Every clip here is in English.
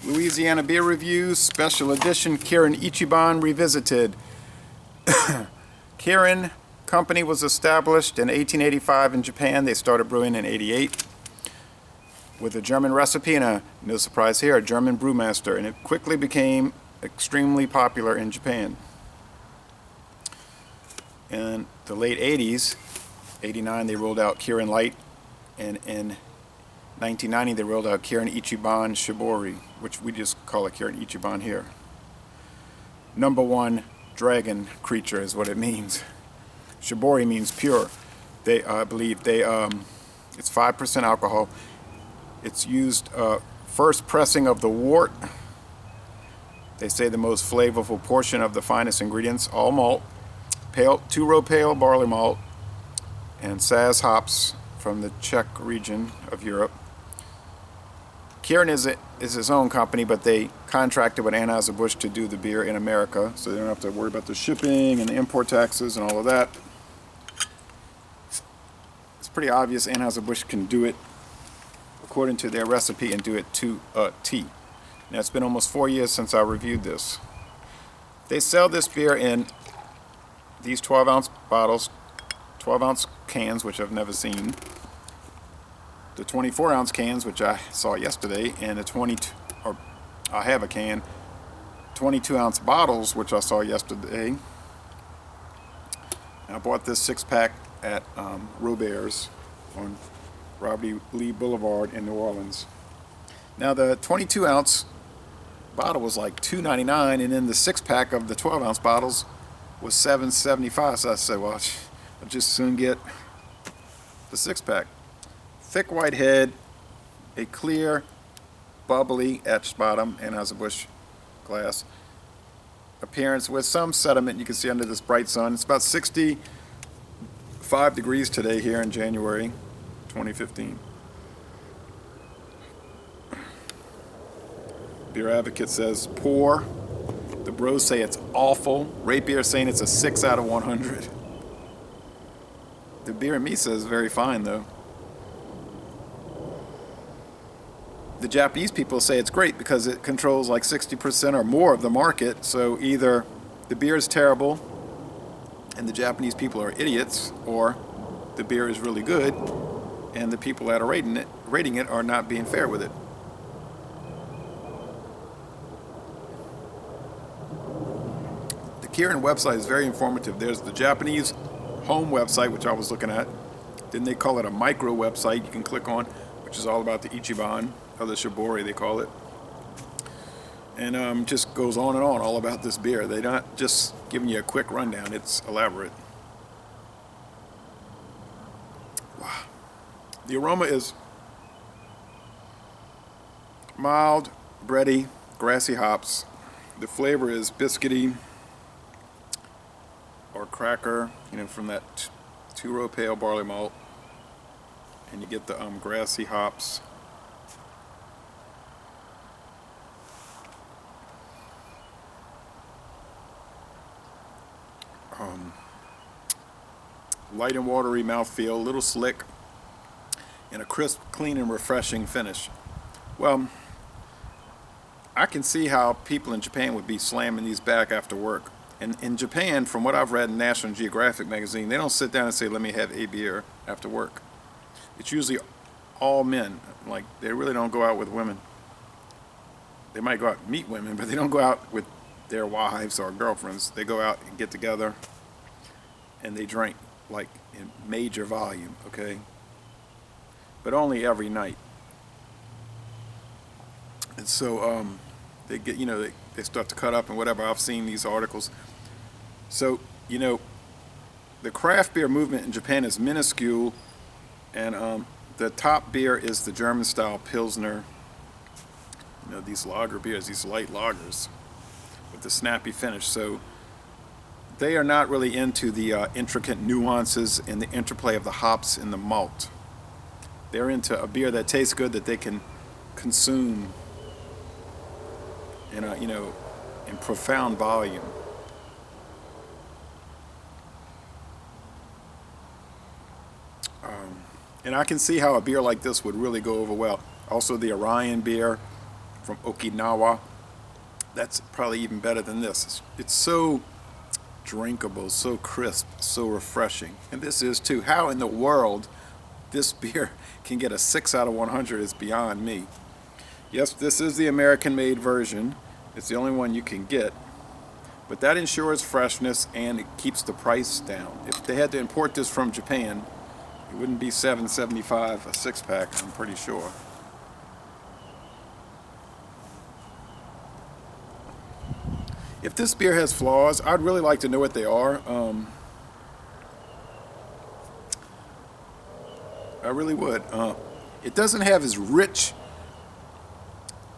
Louisiana Beer Reviews, Special Edition, Kirin Ichiban Revisited. Kirin Company was established in 1885 in Japan. They started brewing in 88 with a German recipe and no surprise here, a German brewmaster, and it quickly became extremely popular in Japan. In the late 80s, 89, they rolled out Kirin Light, and in 1990 they rolled out Kirin Ichiban Shibori, which we just call it Kirin Ichiban here. Number one dragon creature is what it means. Shibori means pure. I believe it's 5% alcohol. It's used first pressing of the wort. They say the most flavorful portion of the finest ingredients, all malt, pale, two-row pale barley malt, and Saz hops from the Czech region of Europe. Kirin is his own company, but they contracted with Anheuser-Busch to do the beer in America, so they don't have to worry about the shipping and the import taxes and all of that. It's pretty obvious Anheuser-Busch can do it according to their recipe and do it to a T. Now, it's been almost 4 years since I reviewed this. They sell this beer in these 12-ounce bottles, 12-ounce cans, which I've never seen, the 24-ounce cans, which I saw yesterday, and I have a can, 22-ounce bottles, which I saw yesterday. I bought this 6-pack at Robert's on Robert E. Lee Boulevard in New Orleans. Now, the 22-ounce bottle was like $2.99, and then the 6-pack of the 12-ounce bottles was $7.75. So I said, well, I'll just soon get the 6-pack. Thick white head, a clear, bubbly etched bottom, Anheuser-Busch glass. Appearance with some sediment you can see under this bright sun. It's about 65 degrees today here in January 2015. Beer Advocate says poor. The bros say it's awful. Rate Beer saying it's a 6 out of 100. The Beer and Me says very fine though. The Japanese people say it's great because it controls like 60% or more of the market. So either the beer is terrible and the Japanese people are idiots, or the beer is really good and the people that are rating it are not being fair with it. The Kirin website is very informative. There's the Japanese home website, which I was looking at. Then they call it a micro website you can click on, which is all about the Ichiban, or the Shibori they call it. And just goes on and on all about this beer. They're not just giving you a quick rundown, it's elaborate. Wow. The aroma is mild, bready, grassy hops. The flavor is biscuity or cracker, from that two-row pale barley malt. And you get the grassy hops. Light and watery mouthfeel, a little slick, and a crisp, clean, and refreshing finish. Well, I can see how people in Japan would be slamming these back after work. And in Japan, from what I've read in National Geographic magazine, they don't sit down and say, let me have a beer after work. It's usually all men. Like, they really don't go out with women. They might go out and meet women, but they don't go out with their wives or girlfriends. They go out and get together and they drink like in major volume, okay? But only every night. And so they get, they start to cut up and whatever. I've seen these articles. So, the craft beer movement in Japan is minuscule, and the top beer is the German style Pilsner. These lager beers, these light lagers with the snappy finish. So they are not really into the intricate nuances and the interplay of the hops and the malt. They're into a beer that tastes good, that they can consume in in profound volume. And I can see how a beer like this would really go over well. Also, the Orion beer from Okinawa. That's probably even better than this. It's so drinkable, so crisp, so refreshing. And this is too. How in the world this beer can get a 6 out of 100 is beyond me. Yes, this is the American-made version. It's the only one you can get. But that ensures freshness and it keeps the price down. If they had to import this from Japan, it wouldn't be $7.75 a 6-pack, I'm pretty sure. If this beer has flaws, I'd really like to know what they are. I really would. It doesn't have as rich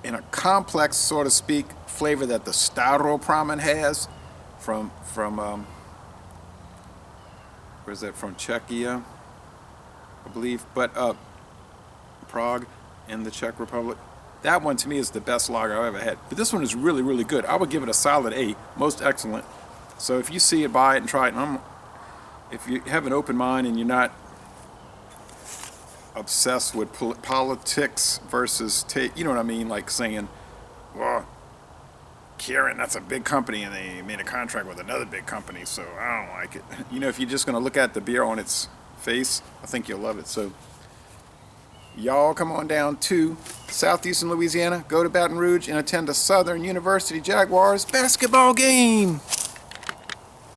and a complex, so to speak, flavor that the Staropramen has from where's that from? Czechia, I believe, but Prague in the Czech Republic. That one to me is the best lager I've ever had. But this one is really, really good. I would give it a solid A, most excellent. So if you see it, buy it and try it. And if you have an open mind and you're not obsessed with politics versus you know what I mean, like saying, well, Kirin, that's a big company and they made a contract with another big company, so I don't like it. You know, if you're just going to look at the beer on its face, I think you'll love it. So y'all come on down to southeastern Louisiana, go to Baton Rouge and attend a Southern University Jaguars basketball game.